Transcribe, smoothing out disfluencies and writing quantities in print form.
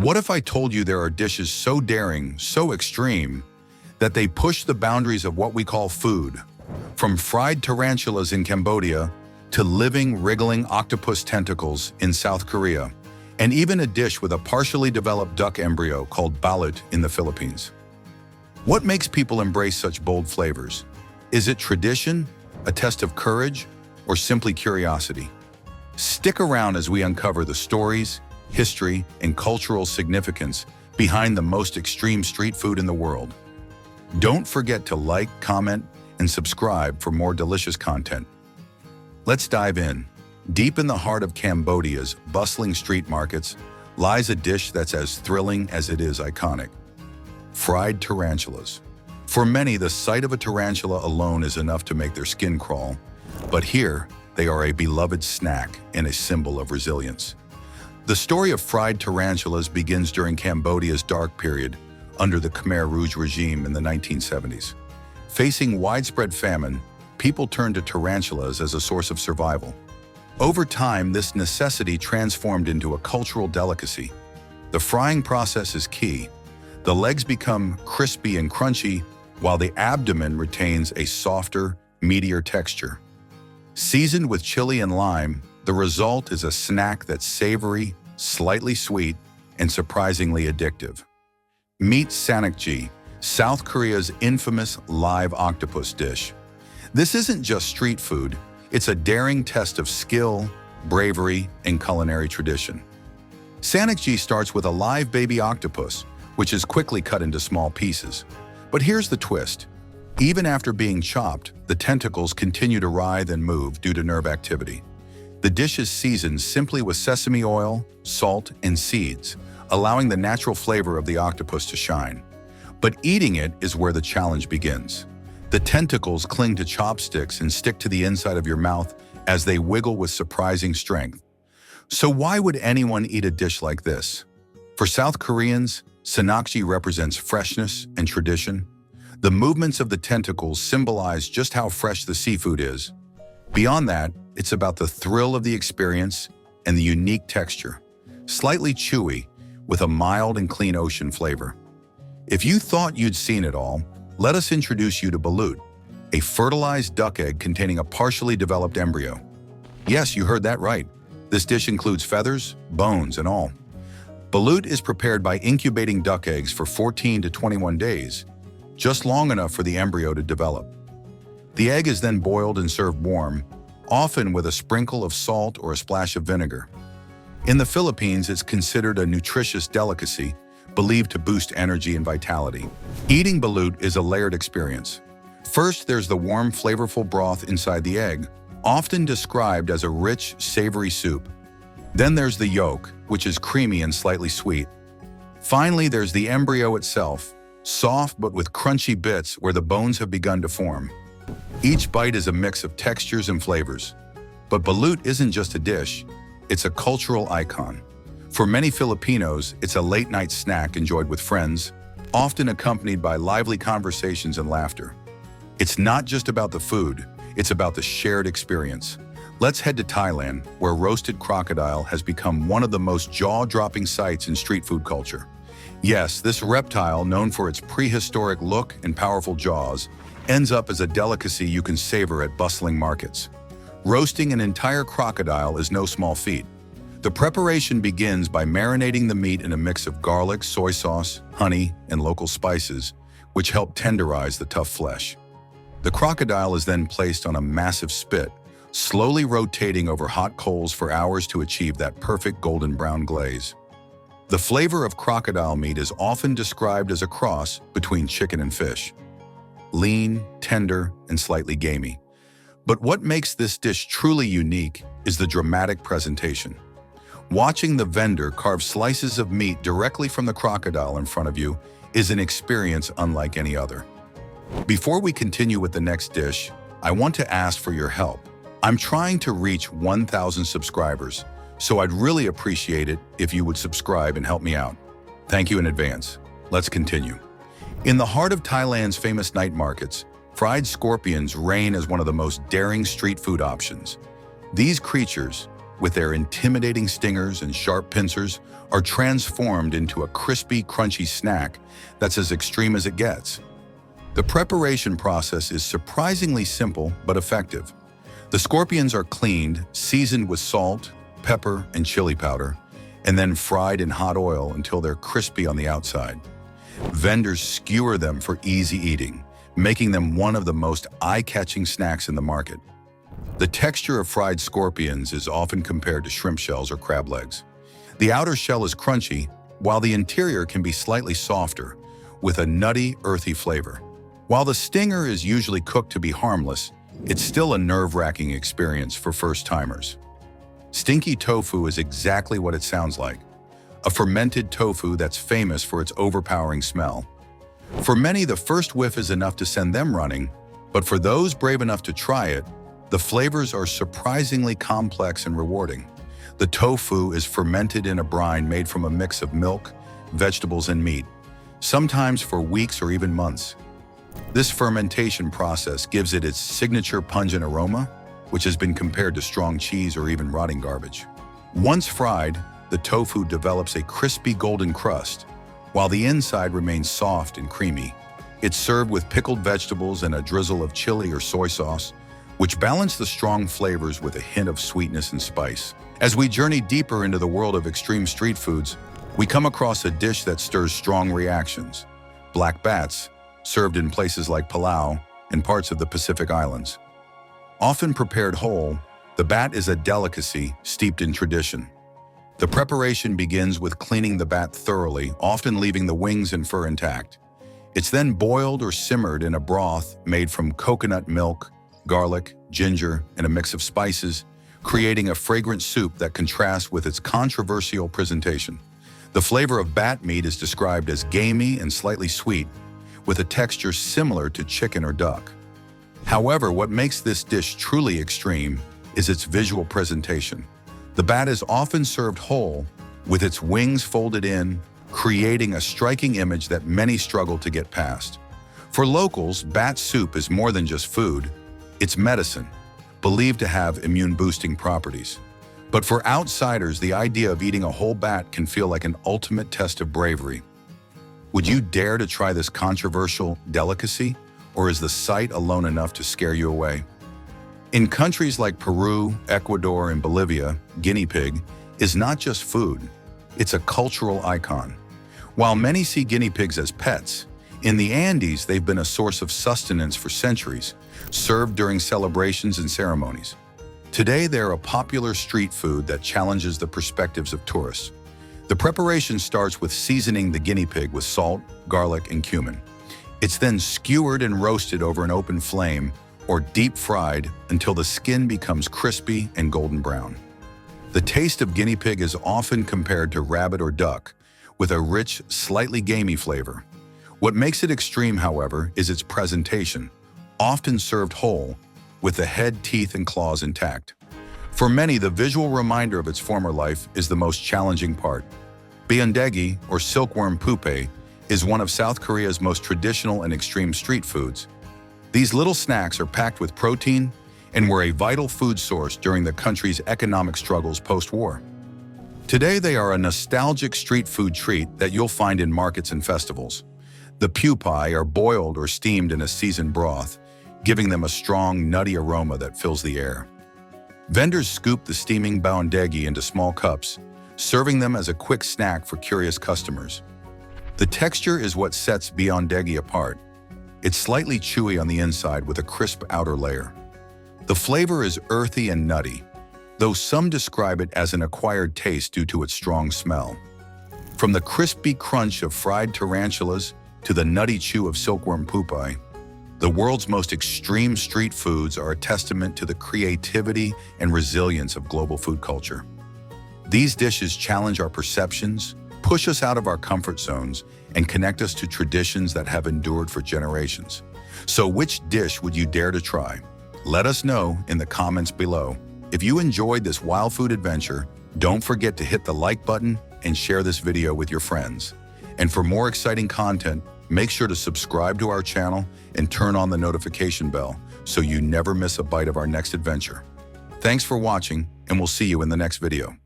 What if I told you there are dishes so daring, so extreme, that they push the boundaries of what we call food? From fried tarantulas in Cambodia to living, wriggling octopus tentacles in South Korea, and even a dish with a partially developed duck embryo called Balute in the Philippines. What makes people embrace such bold flavors? Is it tradition, a test of courage, or simply curiosity? Stick around as we uncover the stories, history, and cultural significance behind the most extreme street food in the world. Don't forget to like, comment, and subscribe for more delicious content. Let's dive in. Deep in the heart of Cambodia's bustling street markets lies a dish that's as thrilling as it is iconic: fried tarantulas. For many, the sight of a tarantula alone is enough to make their skin crawl, but here they are a beloved snack and a symbol of resilience. The story of fried tarantulas begins during Cambodia's dark period under the Khmer Rouge regime in the 1970s. Facing widespread famine, people turned to tarantulas as a source of survival. Over time, this necessity transformed into a cultural delicacy. The frying process is key. The legs become crispy and crunchy, while the abdomen retains a softer, meatier texture. Seasoned with chili and lime, the result is a snack that's savory, slightly sweet, and surprisingly addictive. Meet sanakji, South Korea's infamous live octopus dish. This isn't just street food, it's a daring test of skill, bravery, and culinary tradition. Sanakji starts with a live baby octopus, which is quickly cut into small pieces. But here's the twist. Even after being chopped, the tentacles continue to writhe and move due to nerve activity. The dish is seasoned simply with sesame oil, salt, and seeds, allowing the natural flavor of the octopus to shine. But eating it is where the challenge begins. The tentacles cling to chopsticks and stick to the inside of your mouth as they wiggle with surprising strength. So why would anyone eat a dish like this? For South Koreans, sanakji represents freshness and tradition. The movements of the tentacles symbolize just how fresh the seafood is. Beyond that, it's about the thrill of the experience and the unique texture, slightly chewy with a mild and clean ocean flavor. If you thought you'd seen it all, let us introduce you to Balute, a fertilized duck egg containing a partially developed embryo. Yes, you heard that right. This dish includes feathers, bones, and all. Balute is prepared by incubating duck eggs for 14 to 21 days, just long enough for the embryo to develop. The egg is then boiled and served warm, often with a sprinkle of salt or a splash of vinegar. In the Philippines, it's considered a nutritious delicacy, believed to boost energy and vitality. Eating Balute is a layered experience. First, there's the warm, flavorful broth inside the egg, often described as a rich, savory soup. Then there's the yolk, which is creamy and slightly sweet. Finally, there's the embryo itself, soft but with crunchy bits where the bones have begun to form. Each bite is a mix of textures and flavors. But Balute isn't just a dish, it's a cultural icon. For many Filipinos, it's a late-night snack enjoyed with friends, often accompanied by lively conversations and laughter. It's not just about the food, it's about the shared experience. Let's head to Thailand, where roasted crocodile has become one of the most jaw-dropping sights in street food culture. Yes, this reptile, known for its prehistoric look and powerful jaws, ends up as a delicacy you can savor at bustling markets. Roasting an entire crocodile is no small feat. The preparation begins by marinating the meat in a mix of garlic, soy sauce, honey, and local spices, which help tenderize the tough flesh. The crocodile is then placed on a massive spit, slowly rotating over hot coals for hours to achieve that perfect golden brown glaze. The flavor of crocodile meat is often described as a cross between chicken and fish. Lean, tender, and slightly gamey. But what makes this dish truly unique is the dramatic presentation. Watching the vendor carve slices of meat directly from the crocodile in front of you is an experience unlike any other. Before we continue with the next dish, I want to ask for your help. I'm trying to reach 1,000 subscribers, so I'd really appreciate it if you would subscribe and help me out. Thank you in advance. Let's continue. In the heart of Thailand's famous night markets, fried scorpions reign as one of the most daring street food options. These creatures, with their intimidating stingers and sharp pincers, are transformed into a crispy, crunchy snack that's as extreme as it gets. The preparation process is surprisingly simple but effective. The scorpions are cleaned, seasoned with salt, pepper, and chili powder, and then fried in hot oil until they're crispy on the outside. Vendors skewer them for easy eating, making them one of the most eye-catching snacks in the market. The texture of fried scorpions is often compared to shrimp shells or crab legs. The outer shell is crunchy, while the interior can be slightly softer, with a nutty, earthy flavor. While the stinger is usually cooked to be harmless, it's still a nerve-wracking experience for first-timers. Stinky tofu is exactly what it sounds like, a fermented tofu that's famous for its overpowering smell. For many, the first whiff is enough to send them running, but for those brave enough to try it, the flavors are surprisingly complex and rewarding. The tofu is fermented in a brine made from a mix of milk, vegetables, and meat, sometimes for weeks or even months. This fermentation process gives it its signature pungent aroma, which has been compared to strong cheese or even rotting garbage. Once fried, the tofu develops a crispy golden crust, while the inside remains soft and creamy. It's served with pickled vegetables and a drizzle of chili or soy sauce, which balance the strong flavors with a hint of sweetness and spice. As we journey deeper into the world of extreme street foods, we come across a dish that stirs strong reactions: black bats, served in places like Palau and parts of the Pacific Islands. Often prepared whole, the bat is a delicacy steeped in tradition. The preparation begins with cleaning the bat thoroughly, often leaving the wings and fur intact. It's then boiled or simmered in a broth made from coconut milk, garlic, ginger, and a mix of spices, creating a fragrant soup that contrasts with its controversial presentation. The flavor of bat meat is described as gamey and slightly sweet, with a texture similar to chicken or duck. However, what makes this dish truly extreme is its visual presentation. The bat is often served whole, with its wings folded in, creating a striking image that many struggle to get past. For locals, bat soup is more than just food. It's medicine, believed to have immune-boosting properties. But for outsiders, the idea of eating a whole bat can feel like an ultimate test of bravery. Would you dare to try this controversial delicacy, or is the sight alone enough to scare you away? In countries like Peru, Ecuador, and Bolivia, guinea pig is not just food, it's a cultural icon. While many see guinea pigs as pets, in the Andes they've been a source of sustenance for centuries, served during celebrations and ceremonies. Today they're a popular street food that challenges the perspectives of tourists. The preparation starts with seasoning the guinea pig with salt, garlic, and cumin. It's then skewered and roasted over an open flame or deep fried until the skin becomes crispy and golden brown. The taste of guinea pig is often compared to rabbit or duck, with a rich, slightly gamey flavor. What makes it extreme, however, is its presentation, often served whole, with the head, teeth, and claws intact. For many, the visual reminder of its former life is the most challenging part. Baeondegi, or silkworm poopie, is one of South Korea's most traditional and extreme street foods. These little snacks are packed with protein and were a vital food source during the country's economic struggles post-war. Today, they are a nostalgic street food treat that you'll find in markets and festivals. The pupae are boiled or steamed in a seasoned broth, giving them a strong, nutty aroma that fills the air. Vendors scoop the steaming baeondegi into small cups, serving them as a quick snack for curious customers. The texture is what sets baeondegi apart. It's slightly chewy on the inside with a crisp outer layer. The flavor is earthy and nutty, though some describe it as an acquired taste due to its strong smell. From the crispy crunch of fried tarantulas to the nutty chew of silkworm poopie, the world's most extreme street foods are a testament to the creativity and resilience of global food culture. These dishes challenge our perceptions, push us out of our comfort zones, and connect us to traditions that have endured for generations. So which dish would you dare to try? Let us know in the comments below. If you enjoyed this wild food adventure, don't forget to hit the like button and share this video with your friends. And for more exciting content, make sure to subscribe to our channel and turn on the notification bell so you never miss a bite of our next adventure. Thanks for watching, and we'll see you in the next video.